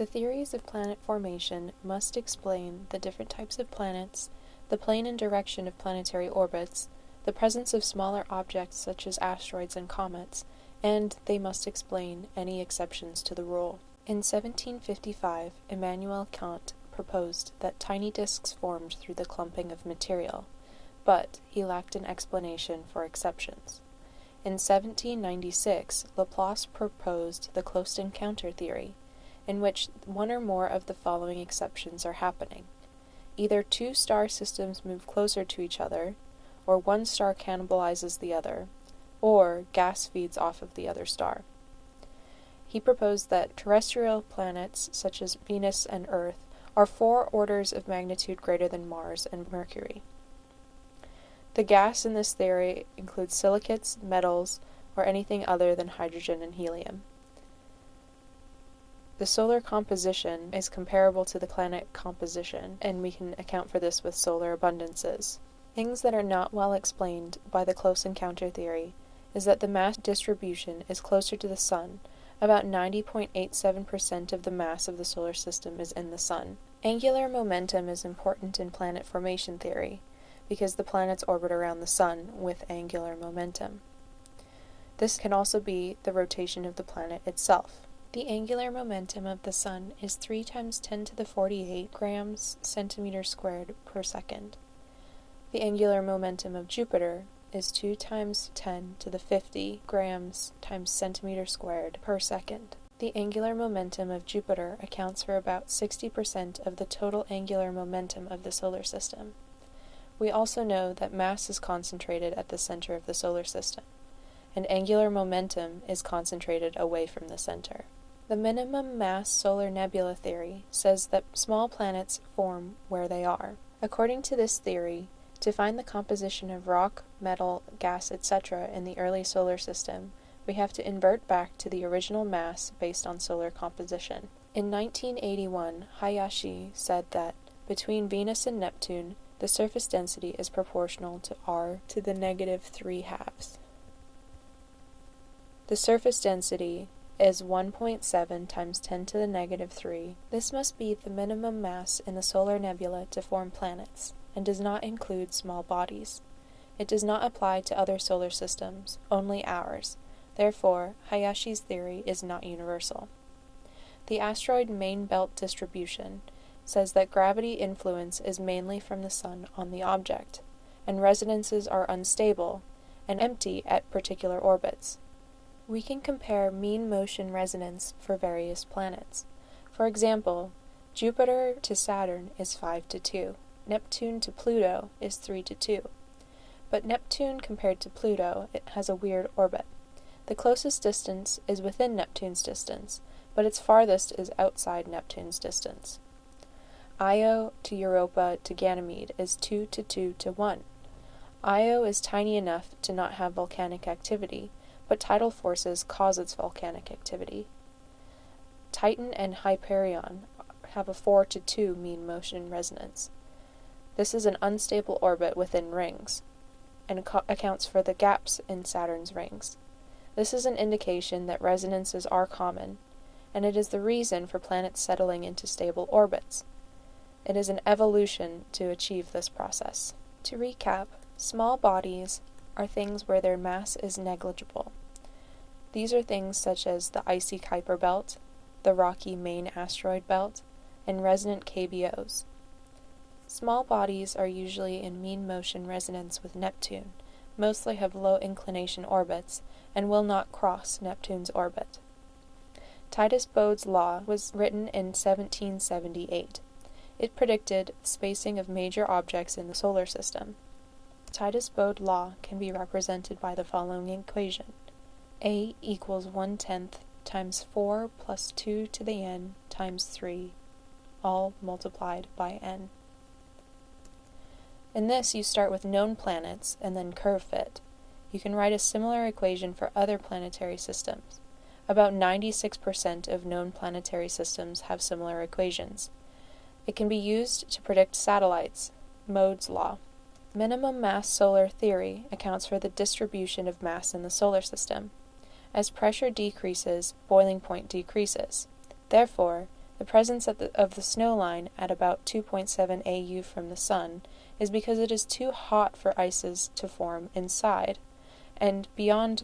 The theories of planet formation must explain the different types of planets, the plane and direction of planetary orbits, the presence of smaller objects such as asteroids and comets, and they must explain any exceptions to the rule. In 1755, Immanuel Kant proposed that tiny disks formed through the clumping of material, but he lacked an explanation for exceptions. In 1796, Laplace proposed the close encounter theory, in which one or more of the following exceptions are happening. Either two star systems move closer to each other, or one star cannibalizes the other, or gas feeds off of the other star. He proposed that terrestrial planets, such as Venus and Earth, are 4 orders of magnitude greater than Mars and Mercury. The gas in this theory includes silicates, metals, or anything other than hydrogen and helium. The solar composition is comparable to the planet composition, and we can account for this with solar abundances. Things that are not well explained by the close encounter theory is that the mass distribution is closer to the Sun. About 90.87% of the mass of the solar system is in the Sun. Angular momentum is important in planet formation theory, because the planets orbit around the Sun with angular momentum. This can also be the rotation of the planet itself. The angular momentum of the Sun is 3 times 10 to the 48 grams centimeter squared per second. The angular momentum of Jupiter is 2 times 10 to the 50 grams times centimeter squared per second. The angular momentum of Jupiter accounts for about 60% of the total angular momentum of the solar system. We also know that mass is concentrated at the center of the solar system, and angular momentum is concentrated away from the center. The minimum mass solar nebula theory says that small planets form where they are. According to this theory, to find the composition of rock, metal, gas, etc. in the early solar system, we have to invert back to the original mass based on solar composition. In 1981, Hayashi said that between Venus and Neptune, the surface density is proportional to r to the negative 3/2. The surface density is 1.7 times 10 to the negative 3. This must be the minimum mass in the solar nebula to form planets, and does not include small bodies. It does not apply to other solar systems, only ours. Therefore, Hayashi's theory is not universal. The asteroid main belt distribution says that gravity influence is mainly from the Sun on the object, and resonances are unstable and empty at particular orbits. We can compare mean motion resonance for various planets. For example, Jupiter to Saturn is 5:2. Neptune to Pluto is 3:2. But Neptune compared to Pluto, it has a weird orbit. The closest distance is within Neptune's distance, but its farthest is outside Neptune's distance. Io to Europa to Ganymede is 2:2:1. Io is tiny enough to not have volcanic activity, but tidal forces cause its volcanic activity. Titan and Hyperion have a 4:2 mean motion resonance. This is an unstable orbit within rings, and accounts for the gaps in Saturn's rings. This is an indication that resonances are common, and it is the reason for planets settling into stable orbits. It is an evolution to achieve this process. To recap, small bodies are things where their mass is negligible. These are things such as the icy Kuiper belt, the rocky main asteroid belt, and resonant KBOs. Small bodies are usually in mean motion resonance with Neptune, mostly have low inclination orbits, and will not cross Neptune's orbit. Titus Bode's law was written in 1778. It predicted the spacing of major objects in the solar system. Titus Bode law can be represented by the following equation. A equals 1/10 times 4 plus 2 to the n times 3, all multiplied by n. In this, you start with known planets and then curve fit. You can write a similar equation for other planetary systems. About 96% of known planetary systems have similar equations. It can be used to predict satellites, Mode's law. Minimum mass solar theory accounts for the distribution of mass in the solar system. As pressure decreases, boiling point decreases. Therefore, The presence of the snow line at about 2.7 AU from the Sun is because it is too hot for ices to form inside, and beyond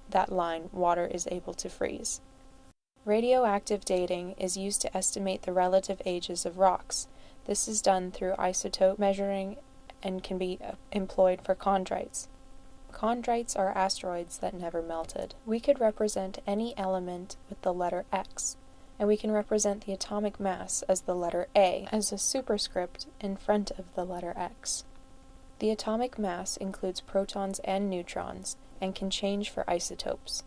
that line water is able to freeze. Radioactive dating is used to estimate the relative ages of rocks. This is done through isotope measuring and can be employed for chondrites. Chondrites are asteroids that never melted. We could represent any element with the letter X, and we can represent the atomic mass as the letter A, as a superscript in front of the letter X. The atomic mass includes protons and neutrons, and can change for isotopes.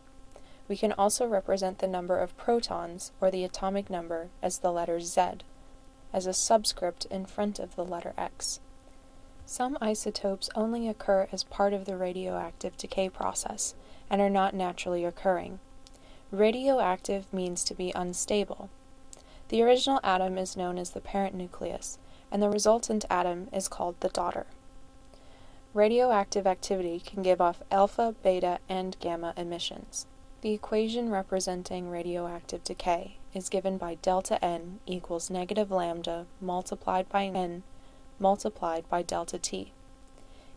We can also represent the number of protons, or the atomic number, as the letter Z, as a subscript in front of the letter X. Some isotopes only occur as part of the radioactive decay process, and are not naturally occurring. Radioactive means to be unstable. The original atom is known as the parent nucleus, and the resultant atom is called the daughter. Radioactive activity can give off alpha, beta, and gamma emissions. The equation representing radioactive decay is given by delta N equals negative lambda multiplied by N multiplied by delta T.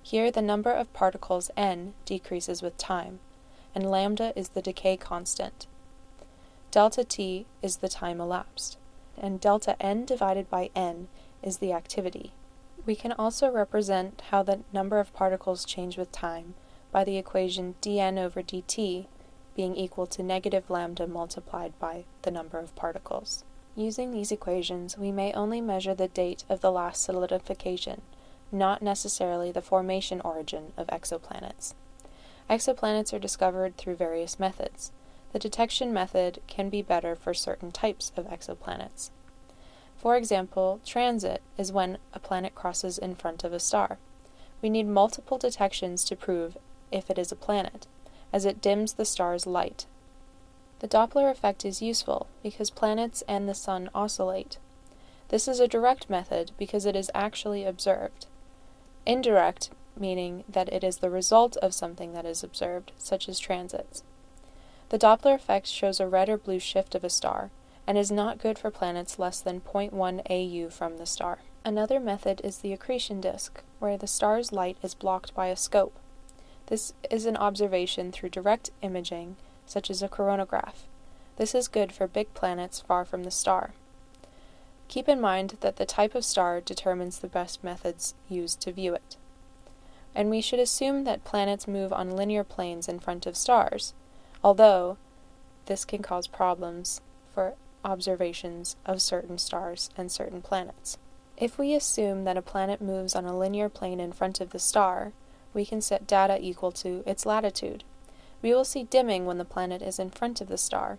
Here the number of particles N decreases with time, and lambda is the decay constant. Delta T is the time elapsed, and delta N divided by N is the activity. We can also represent how the number of particles change with time by the equation dN over dt being equal to negative lambda multiplied by the number of particles. Using these equations, we may only measure the date of the last solidification, not necessarily the formation origin of exoplanets. Exoplanets are discovered through various methods. The detection method can be better for certain types of exoplanets. For example, transit is when a planet crosses in front of a star. We need multiple detections to prove if it is a planet, as it dims the star's light. The Doppler effect is useful because planets and the Sun oscillate. This is a direct method because it is actually observed. Indirect, meaning that it is the result of something that is observed, such as transits. The Doppler effect shows a red or blue shift of a star, and is not good for planets less than 0.1 AU from the star. Another method is the accretion disk, where the star's light is blocked by a scope. This is an observation through direct imaging, such as a coronagraph. This is good for big planets far from the star. Keep in mind that the type of star determines the best methods used to view it. And we should assume that planets move on linear planes in front of stars, although this can cause problems for observations of certain stars and certain planets. If we assume that a planet moves on a linear plane in front of the star, we can set data equal to its latitude. We will see dimming when the planet is in front of the star,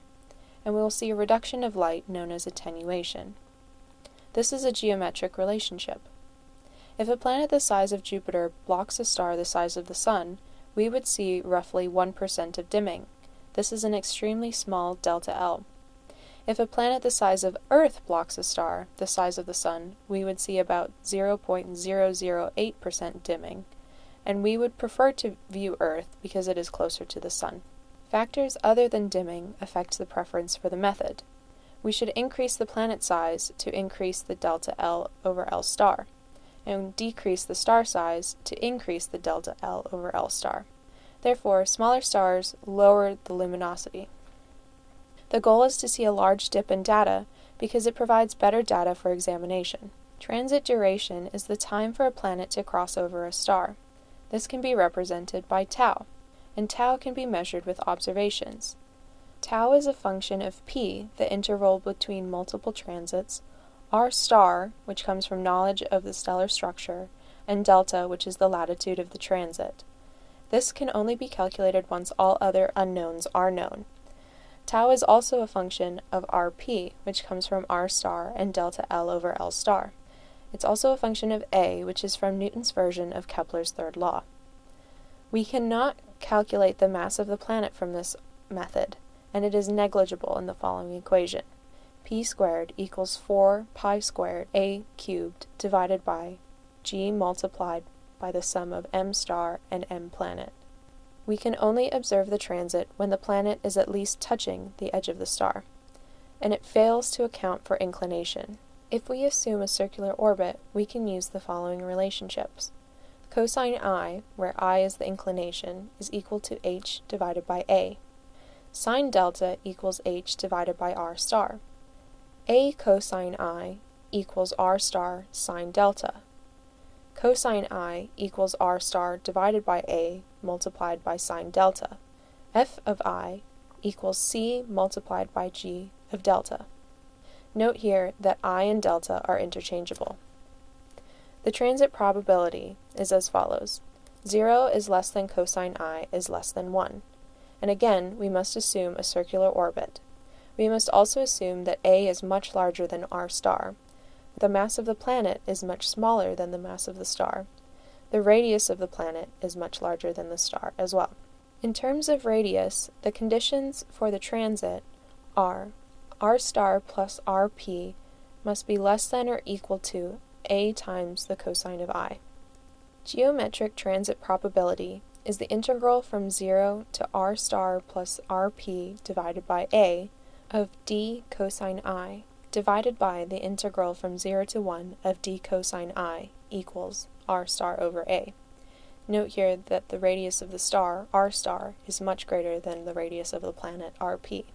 and we will see a reduction of light known as attenuation. This is a geometric relationship. If a planet the size of Jupiter blocks a star the size of the Sun, we would see roughly 1% of dimming. This is an extremely small delta L. If a planet the size of Earth blocks a star the size of the Sun, we would see about 0.008% dimming, and we would prefer to view Earth because it is closer to the Sun. Factors other than dimming affect the preference for the method. We should increase the planet size to increase the delta L over L star, and decrease the star size to increase the delta L over L star. Therefore, smaller stars lower the luminosity. The goal is to see a large dip in data because it provides better data for examination. Transit duration is the time for a planet to cross over a star. This can be represented by tau, and tau can be measured with observations. Tau is a function of p, the interval between multiple transits, r star, which comes from knowledge of the stellar structure, and delta, which is the latitude of the transit. This can only be calculated once all other unknowns are known. Tau is also a function of rp, which comes from r star and delta L over L star. It's also a function of A, which is from Newton's version of Kepler's third law. We cannot calculate the mass of the planet from this method, and it is negligible in the following equation. P squared equals 4 pi squared A cubed divided by G multiplied by the sum of M star and M planet. We can only observe the transit when the planet is at least touching the edge of the star. and it fails to account for inclination. If we assume a circular orbit, we can use the following relationships. Cosine I, where I is the inclination, is equal to h divided by a. Sine delta equals h divided by r star. A cosine I equals r star sine delta. Cosine I equals r star divided by a multiplied by sine delta. F of I equals c multiplied by g of delta. Note here that I and delta are interchangeable. The transit probability is as follows. 0 is less than cosine I is less than 1. And again, we must assume a circular orbit. We must also assume that A is much larger than r star. The mass of the planet is much smaller than the mass of the star. The radius of the planet is much larger than the star as well. In terms of radius, the conditions for the transit are r star plus rp must be less than or equal to a times the cosine of I. Geometric transit probability is the integral from 0 to r star plus rp divided by a of d cosine I divided by the integral from 0 to 1 of d cosine I equals r star over a. Note here that the radius of the star, r star, is much greater than the radius of the planet, rp.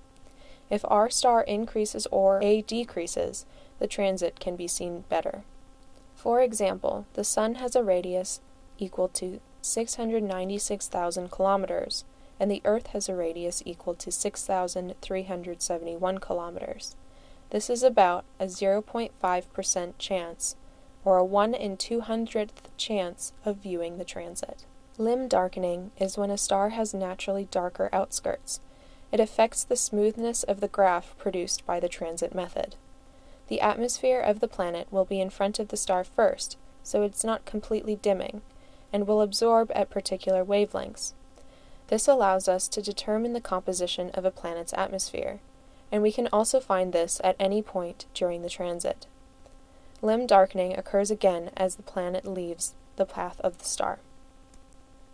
If r star increases or a decreases, the transit can be seen better. For example, the Sun has a radius equal to 696,000 kilometers, and the Earth has a radius equal to 6,371 kilometers. This is about a 0.5% chance, or a 1 in 200th chance of viewing the transit. Limb darkening is when a star has naturally darker outskirts. It affects the smoothness of the graph produced by the transit method. The atmosphere of the planet will be in front of the star first, so it's not completely dimming, and will absorb at particular wavelengths. This allows us to determine the composition of a planet's atmosphere, and we can also find this at any point during the transit. Limb darkening occurs again as the planet leaves the path of the star.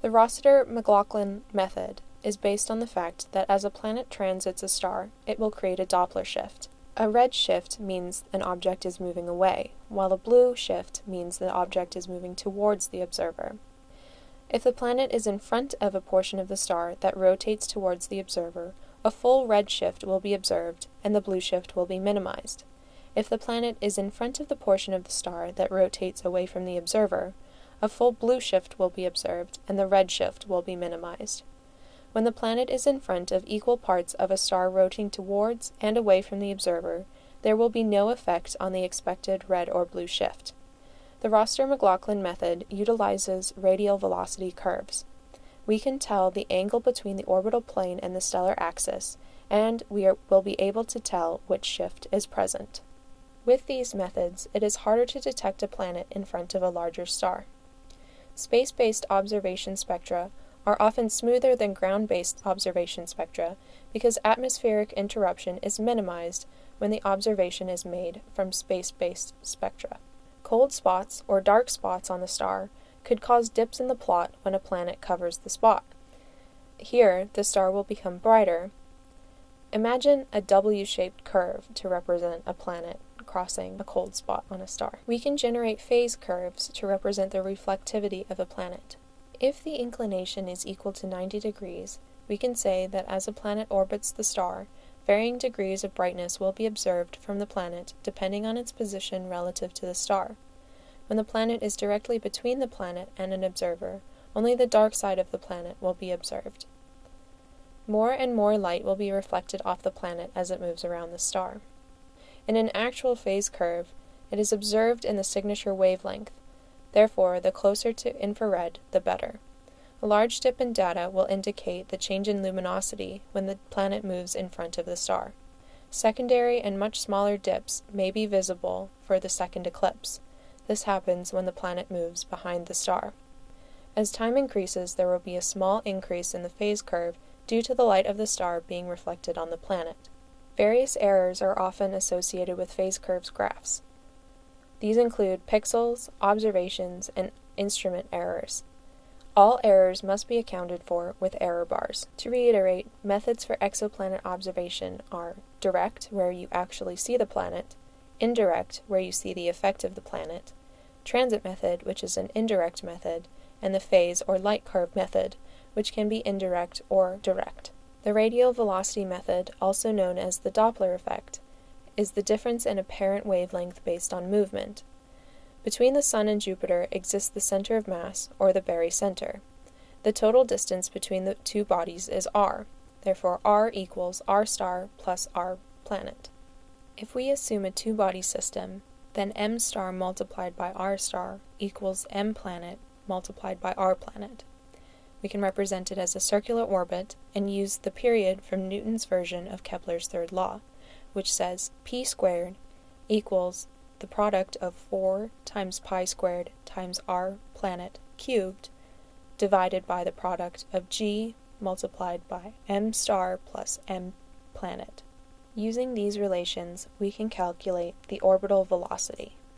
The Rossiter-McLaughlin method is based on the fact that as a planet transits a star, it will create a Doppler shift. A red shift means an object is moving away, while a blue shift means the object is moving towards the observer. If the planet is in front of a portion of the star that rotates towards the observer, a full red shift will be observed and the blue shift will be minimized. If the planet is in front of the portion of the star that rotates away from the observer, a full blue shift will be observed and the red shift will be minimized. When the planet is in front of equal parts of a star rotating towards and away from the observer, there will be no effect on the expected red or blue shift. The Rossiter-McLaughlin method utilizes radial velocity curves. We can tell the angle between the orbital plane and the stellar axis, and will be able to tell which shift is present. With these methods, it is harder to detect a planet in front of a larger star. Space-based observation spectra are often smoother than ground-based observation spectra because atmospheric interruption is minimized when the observation is made from space-based spectra. Cold spots or dark spots on a star could cause dips in the plot when a planet covers the spot. Here, the star will become brighter. Imagine a W-shaped curve to represent a planet crossing a cold spot on a star. We can generate phase curves to represent the reflectivity of a planet. If the inclination is equal to 90 degrees, we can say that as a planet orbits the star, varying degrees of brightness will be observed from the planet depending on its position relative to the star. When the planet is directly between the planet and an observer, only the dark side of the planet will be observed. More and more light will be reflected off the planet as it moves around the star. In an actual phase curve, it is observed in the signature wavelength. Therefore, the closer to infrared, the better. A large dip in data will indicate the change in luminosity when the planet moves in front of the star. Secondary and much smaller dips may be visible for the second eclipse. This happens when the planet moves behind the star. As time increases, there will be a small increase in the phase curve due to the light of the star being reflected on the planet. Various errors are often associated with phase curves graphs. These include pixels, observations, and instrument errors. All errors must be accounted for with error bars. To reiterate, methods for exoplanet observation are direct, where you actually see the planet, indirect, where you see the effect of the planet, transit method, which is an indirect method, and the phase or light curve method, which can be indirect or direct. The radial velocity method, also known as the Doppler effect, is the difference in apparent wavelength based on movement. Between the Sun and Jupiter exists the center of mass, or the barycenter. The total distance between the two bodies is r. Therefore, r equals r star plus r planet. If we assume a two-body system, then m star multiplied by r star equals m planet multiplied by r planet. We can represent it as a circular orbit and use the period from Newton's version of Kepler's third law, which says p squared equals the product of 4 times pi squared times r planet cubed divided by the product of g multiplied by m star plus m planet. Using these relations, we can calculate the orbital velocity.